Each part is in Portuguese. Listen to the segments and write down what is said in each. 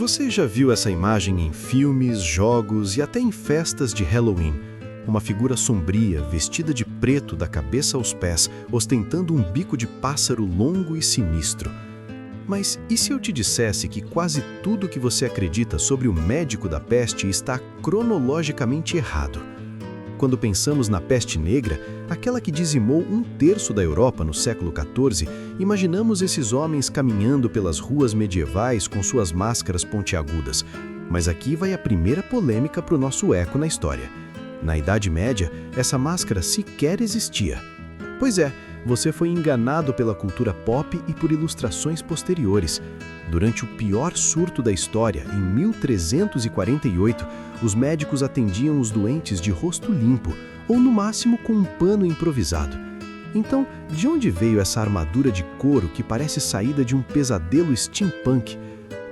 Você já viu essa imagem em filmes, jogos e até em festas de Halloween? Uma figura sombria, vestida de preto da cabeça aos pés, ostentando um bico de pássaro longo e sinistro. Mas e se eu te dissesse que quase tudo que você acredita sobre o médico da peste está cronologicamente errado? Quando pensamos na peste negra, aquela que dizimou um terço da Europa no século XIV, imaginamos esses homens caminhando pelas ruas medievais com suas máscaras pontiagudas. Mas aqui vai a primeira polêmica para o nosso eco na história. Na Idade Média, essa máscara sequer existia. Pois é, você foi enganado pela cultura pop e por ilustrações posteriores. Durante o pior surto da história, em 1348, os médicos atendiam os doentes de rosto limpo, ou no máximo com um pano improvisado. Então, de onde veio essa armadura de couro que parece saída de um pesadelo steampunk?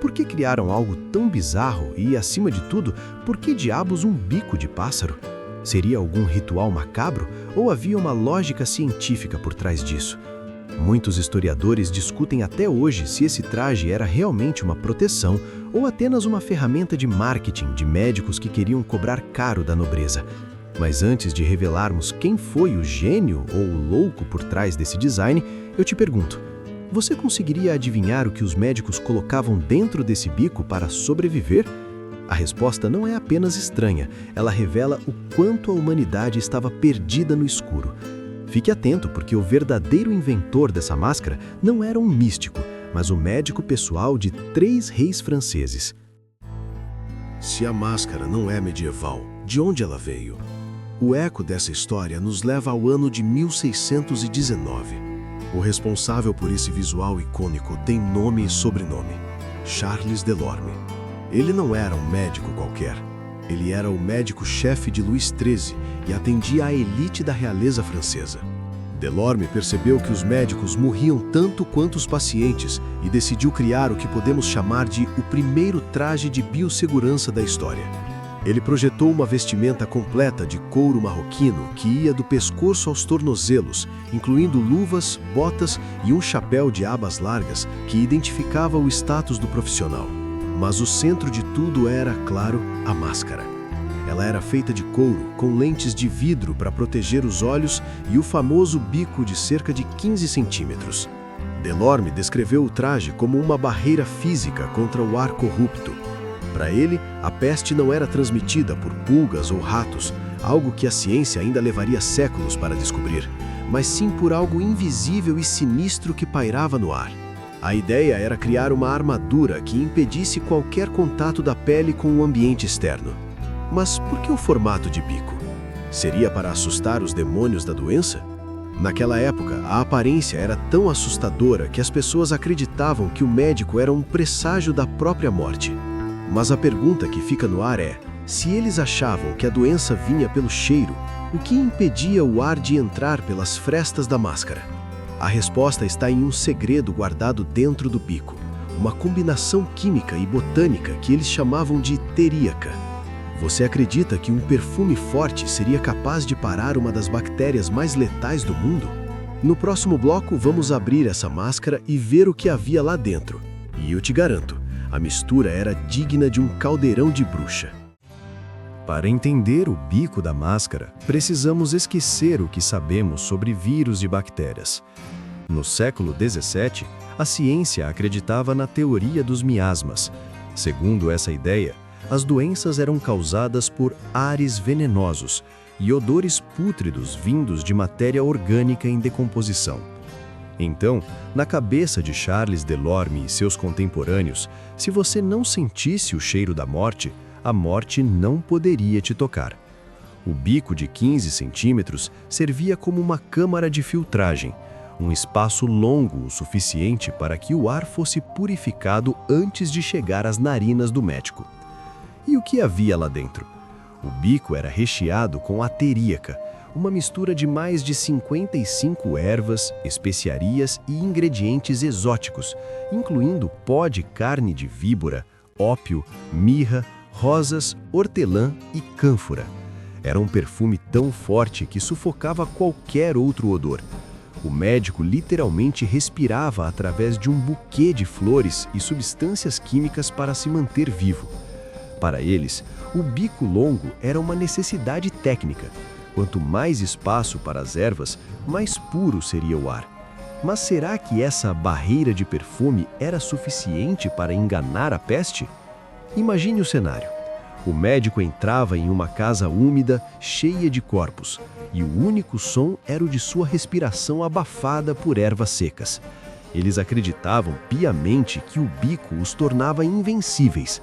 Por que criaram algo tão bizarro e, acima de tudo, por que diabos um bico de pássaro? Seria algum ritual macabro ou havia uma lógica científica por trás disso? Muitos historiadores discutem até hoje se esse traje era realmente uma proteção ou apenas uma ferramenta de marketing de médicos que queriam cobrar caro da nobreza. Mas antes de revelarmos quem foi o gênio ou o louco por trás desse design, eu te pergunto, você conseguiria adivinhar o que os médicos colocavam dentro desse bico para sobreviver? A resposta não é apenas estranha, ela revela o quanto a humanidade estava perdida no escuro. Fique atento, porque o verdadeiro inventor dessa máscara não era um místico, mas o médico pessoal de 3 reis franceses. Se a máscara não é medieval, de onde ela veio? O eco dessa história nos leva ao ano de 1619. O responsável por esse visual icônico tem nome e sobrenome: Charles Delorme. Ele não era um médico qualquer. Ele era o médico-chefe de Luís XIII e atendia à elite da realeza francesa. Delorme percebeu que os médicos morriam tanto quanto os pacientes e decidiu criar o que podemos chamar de o primeiro traje de biossegurança da história. Ele projetou uma vestimenta completa de couro marroquino que ia do pescoço aos tornozelos, incluindo luvas, botas e um chapéu de abas largas que identificava o status do profissional. Mas o centro de tudo era, claro, a máscara. Ela era feita de couro, com lentes de vidro para proteger os olhos e o famoso bico de cerca de 15 centímetros. Delorme descreveu o traje como uma barreira física contra o ar corrupto. Para ele, a peste não era transmitida por pulgas ou ratos, algo que a ciência ainda levaria séculos para descobrir, mas sim por algo invisível e sinistro que pairava no ar. A ideia era criar uma armadura que impedisse qualquer contato da pele com o ambiente externo. Mas por que o formato de bico? Seria para assustar os demônios da doença? Naquela época, a aparência era tão assustadora que as pessoas acreditavam que o médico era um presságio da própria morte. Mas a pergunta que fica no ar é, se eles achavam que a doença vinha pelo cheiro, o que impedia o ar de entrar pelas frestas da máscara? A resposta está em um segredo guardado dentro do bico, uma combinação química e botânica que eles chamavam de teríaca. Você acredita que um perfume forte seria capaz de parar uma das bactérias mais letais do mundo? No próximo bloco, vamos abrir essa máscara e ver o que havia lá dentro. E eu te garanto, a mistura era digna de um caldeirão de bruxa. Para entender o bico da máscara, precisamos esquecer o que sabemos sobre vírus e bactérias. No século XVII, a ciência acreditava na teoria dos miasmas. Segundo essa ideia, as doenças eram causadas por ares venenosos e odores pútridos vindos de matéria orgânica em decomposição. Então, na cabeça de Charles Delorme e seus contemporâneos, se você não sentisse o cheiro da morte, a morte não poderia te tocar. O bico de 15 centímetros servia como uma câmara de filtragem, um espaço longo o suficiente para que o ar fosse purificado antes de chegar às narinas do médico. E o que havia lá dentro? O bico era recheado com a teríaca, uma mistura de mais de 55 ervas, especiarias e ingredientes exóticos, incluindo pó de carne de víbora, ópio, mirra, rosas, hortelã e cânfora. Era um perfume tão forte que sufocava qualquer outro odor. O médico literalmente respirava através de um buquê de flores e substâncias químicas para se manter vivo. Para eles, o bico longo era uma necessidade técnica. Quanto mais espaço para as ervas, mais puro seria o ar. Mas será que essa barreira de perfume era suficiente para enganar a peste? Imagine o cenário. O médico entrava em uma casa úmida, cheia de corpos, e o único som era o de sua respiração abafada por ervas secas. Eles acreditavam piamente que o bico os tornava invencíveis.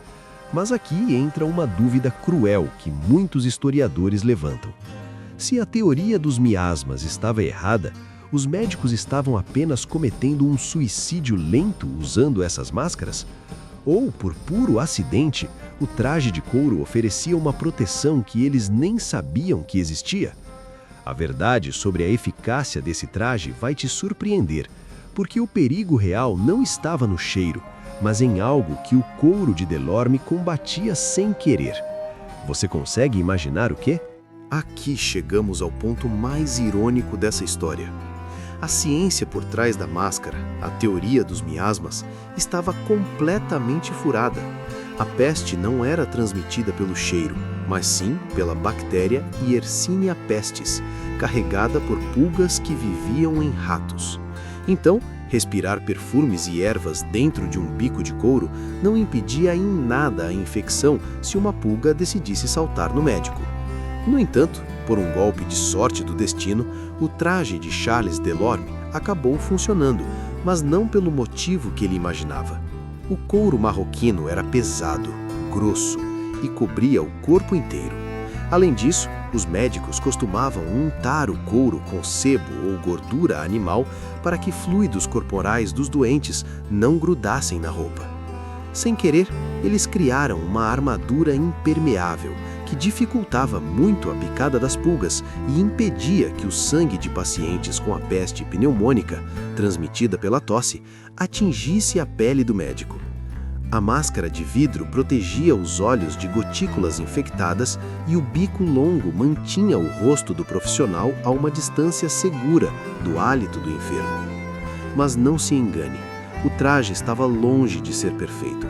Mas aqui entra uma dúvida cruel que muitos historiadores levantam. Se a teoria dos miasmas estava errada, os médicos estavam apenas cometendo um suicídio lento usando essas máscaras? Ou, por puro acidente, o traje de couro oferecia uma proteção que eles nem sabiam que existia? A verdade sobre a eficácia desse traje vai te surpreender, porque o perigo real não estava no cheiro, mas em algo que o couro de Delorme combatia sem querer. Você consegue imaginar o quê? Aqui chegamos ao ponto mais irônico dessa história. A ciência por trás da máscara, a teoria dos miasmas, estava completamente furada. A peste não era transmitida pelo cheiro, mas sim pela bactéria Yersinia pestis, carregada por pulgas que viviam em ratos. Então, respirar perfumes e ervas dentro de um bico de couro não impedia em nada a infecção se uma pulga decidisse saltar no médico. No entanto, por um golpe de sorte do destino, o traje de Charles Delorme acabou funcionando, mas não pelo motivo que ele imaginava. O couro marroquino era pesado, grosso e cobria o corpo inteiro. Além disso, os médicos costumavam untar o couro com sebo ou gordura animal para que fluidos corporais dos doentes não grudassem na roupa. Sem querer, eles criaram uma armadura impermeável que dificultava muito a picada das pulgas e impedia que o sangue de pacientes com a peste pneumônica, transmitida pela tosse, atingisse a pele do médico. A máscara de vidro protegia os olhos de gotículas infectadas e o bico longo mantinha o rosto do profissional a uma distância segura do hálito do enfermo. Mas não se engane, o traje estava longe de ser perfeito.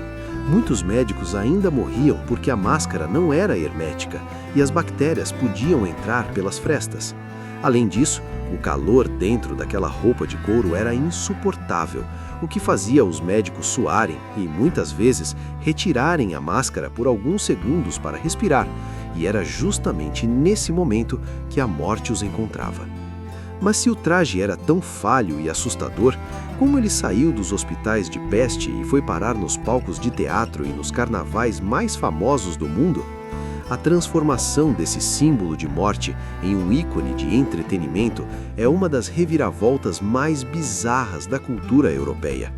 Muitos médicos ainda morriam porque a máscara não era hermética e as bactérias podiam entrar pelas frestas. Além disso, o calor dentro daquela roupa de couro era insuportável, o que fazia os médicos suarem e, muitas vezes, retirarem a máscara por alguns segundos para respirar, e era justamente nesse momento que a morte os encontrava. Mas se o traje era tão falho e assustador, como ele saiu dos hospitais de peste e foi parar nos palcos de teatro e nos carnavais mais famosos do mundo? A transformação desse símbolo de morte em um ícone de entretenimento é uma das reviravoltas mais bizarras da cultura europeia.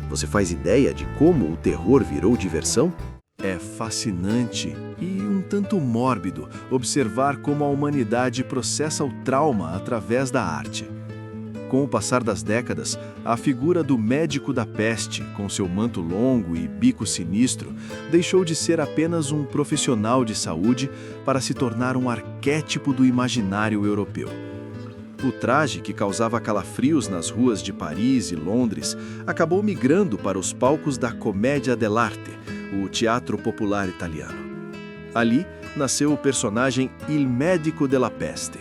Você faz ideia de como o terror virou diversão? É fascinante e um tanto mórbido observar como a humanidade processa o trauma através da arte. Com o passar das décadas, a figura do médico da peste, com seu manto longo e bico sinistro, deixou de ser apenas um profissional de saúde para se tornar um arquétipo do imaginário europeu. O traje, que causava calafrios nas ruas de Paris e Londres, acabou migrando para os palcos da Commedia dell'arte, o teatro popular italiano. Ali nasceu o personagem Il Medico della Peste.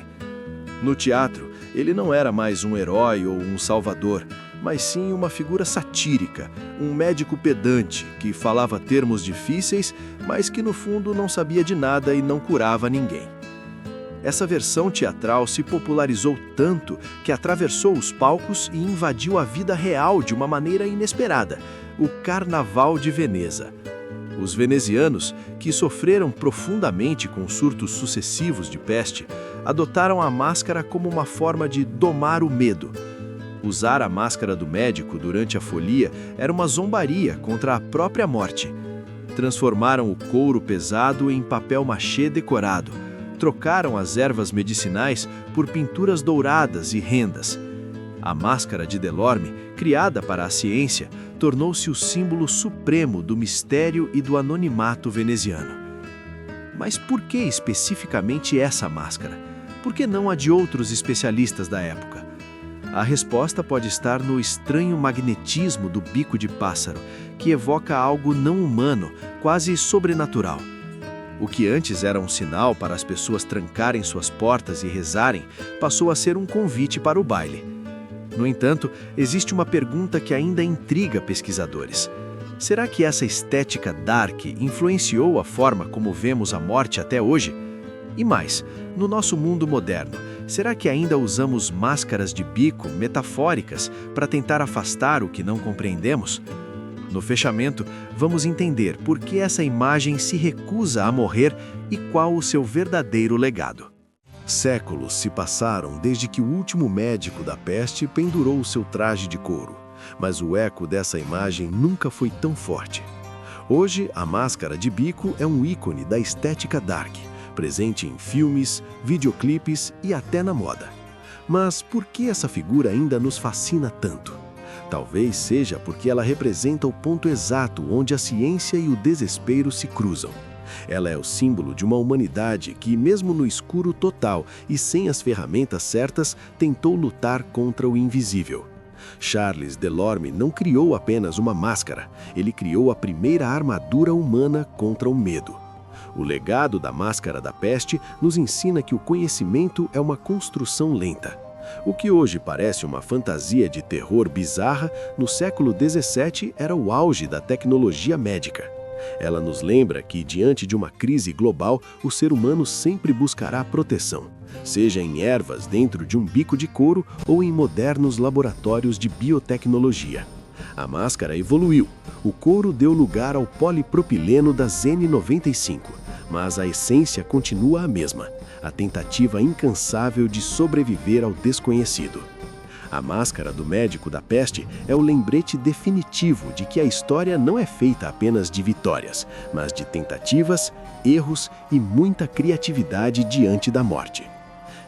No teatro, ele não era mais um herói ou um salvador, mas sim uma figura satírica, um médico pedante que falava termos difíceis, mas que no fundo não sabia de nada e não curava ninguém. Essa versão teatral se popularizou tanto que atravessou os palcos e invadiu a vida real de uma maneira inesperada, o Carnaval de Veneza. Os venezianos, que sofreram profundamente com surtos sucessivos de peste, adotaram a máscara como uma forma de domar o medo. Usar a máscara do médico durante a folia era uma zombaria contra a própria morte. Transformaram o couro pesado em papel machê decorado. Trocaram as ervas medicinais por pinturas douradas e rendas. A máscara de Delorme, criada para a ciência, tornou-se o símbolo supremo do mistério e do anonimato veneziano. Mas por que especificamente essa máscara? Por que não a de outros especialistas da época? A resposta pode estar no estranho magnetismo do bico de pássaro, que evoca algo não humano, quase sobrenatural. O que antes era um sinal para as pessoas trancarem suas portas e rezarem, passou a ser um convite para o baile. No entanto, existe uma pergunta que ainda intriga pesquisadores. Será que essa estética dark influenciou a forma como vemos a morte até hoje? E mais, no nosso mundo moderno, será que ainda usamos máscaras de bico metafóricas para tentar afastar o que não compreendemos? No fechamento, vamos entender por que essa imagem se recusa a morrer e qual o seu verdadeiro legado. Séculos se passaram desde que o último médico da peste pendurou o seu traje de couro, mas o eco dessa imagem nunca foi tão forte. Hoje, a máscara de bico é um ícone da estética dark, presente em filmes, videoclipes e até na moda. Mas por que essa figura ainda nos fascina tanto? Talvez seja porque ela representa o ponto exato onde a ciência e o desespero se cruzam. Ela é o símbolo de uma humanidade que, mesmo no escuro total e sem as ferramentas certas, tentou lutar contra o invisível. Charles Delorme não criou apenas uma máscara, ele criou a primeira armadura humana contra o medo. O legado da máscara da peste nos ensina que o conhecimento é uma construção lenta. O que hoje parece uma fantasia de terror bizarra, no século XVII era o auge da tecnologia médica. Ela nos lembra que, diante de uma crise global, o ser humano sempre buscará proteção, seja em ervas dentro de um bico de couro ou em modernos laboratórios de biotecnologia. A máscara evoluiu. O couro deu lugar ao polipropileno das N95, mas a essência continua a mesma, a tentativa incansável de sobreviver ao desconhecido. A máscara do médico da peste é o lembrete definitivo de que a história não é feita apenas de vitórias, mas de tentativas, erros e muita criatividade diante da morte.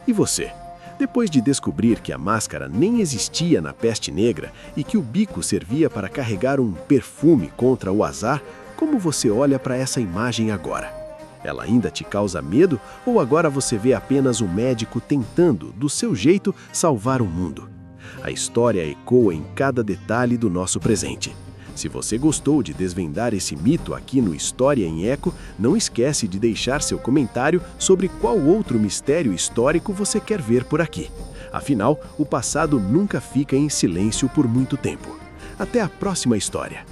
E você? Depois de descobrir que a máscara nem existia na peste negra e que o bico servia para carregar um perfume contra o azar, como você olha para essa imagem agora? Ela ainda te causa medo ou agora você vê apenas um médico tentando, do seu jeito, salvar o mundo? A história ecoa em cada detalhe do nosso presente. Se você gostou de desvendar esse mito aqui no História em Eco, não esquece de deixar seu comentário sobre qual outro mistério histórico você quer ver por aqui. Afinal, o passado nunca fica em silêncio por muito tempo. Até a próxima história!